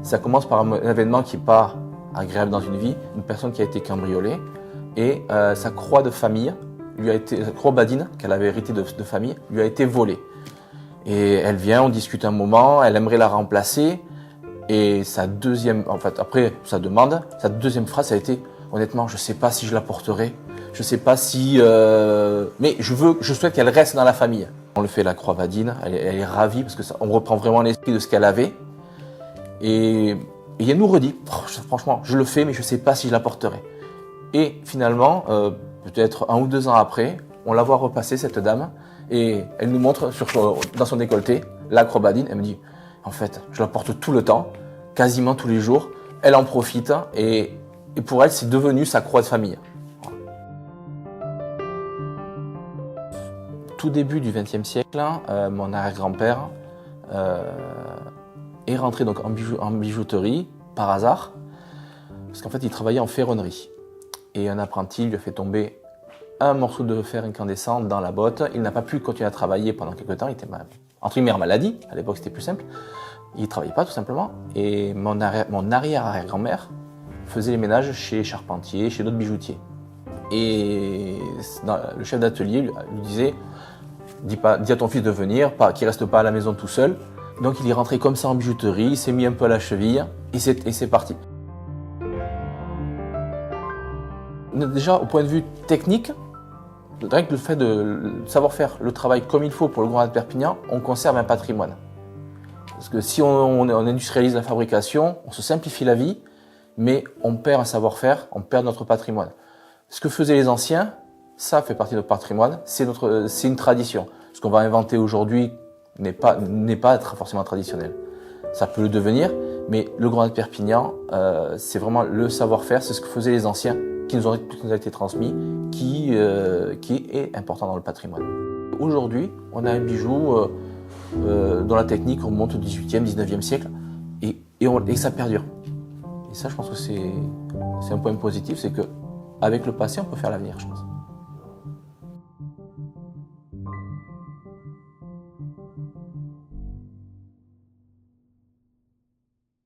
Ça commence par un événement qui n'est pas agréable dans une vie, une personne qui a été cambriolée et sa croix de famille, sa croix badine qu'elle avait héritée de famille, lui a été volée. Et elle vient, on discute un moment, elle aimerait la remplacer et après sa demande, sa deuxième phrase a été « Honnêtement, je ne sais pas si je la porterai, je ne sais pas si... mais je souhaite qu'elle reste dans la famille. » On le fait la croix badine, elle est ravie parce que on reprend vraiment l'esprit de ce qu'elle avait. Et elle nous redit, franchement, je le fais, mais je ne sais pas si je la porterai. Et finalement, peut-être 1 ou 2 ans après, on la voit repasser, cette dame, et elle nous montre dans son décolleté la croix badine. Elle me dit, en fait, je la porte tout le temps, quasiment tous les jours. Elle en profite, et pour elle, c'est devenu sa croix de famille. Tout début du XXe siècle, mon arrière-grand-père est rentré donc en bijouterie par hasard, parce qu'en fait il travaillait en ferronnerie. Et un apprenti lui a fait tomber un morceau de fer incandescent dans la botte. Il n'a pas pu continuer à travailler pendant quelques temps, il était entre guillemets en maladie, à l'époque c'était plus simple. Il ne travaillait pas tout simplement. Et mon arrière-arrière-grand-mère faisait les ménages chez charpentiers, chez d'autres bijoutiers. Et le chef d'atelier lui disait, dis à ton fils de venir, qu'il ne reste pas à la maison tout seul. Donc il est rentré comme ça en bijouterie, il s'est mis un peu à la cheville et c'est parti. Déjà au point de vue technique, rien que le fait de savoir faire le travail comme il faut pour le Grand Raid de Perpignan, on conserve un patrimoine. Parce que si on industrialise la fabrication, on se simplifie la vie, mais on perd un savoir-faire, on perd notre patrimoine. Ce que faisaient les anciens, ça fait partie de notre patrimoine, c'est une tradition. Ce qu'on va inventer aujourd'hui n'est pas forcément traditionnel. Ça peut le devenir, mais le Grand Raid de Perpignan, c'est vraiment le savoir-faire, c'est ce que faisaient les anciens, qui nous a été transmis, qui est important dans le patrimoine. Aujourd'hui, on a un bijou dont la technique remonte au XVIIIe, XIXe siècle, et ça perdure. Et ça, je pense que c'est un point positif, c'est qu'avec le passé, on peut faire l'avenir, je pense.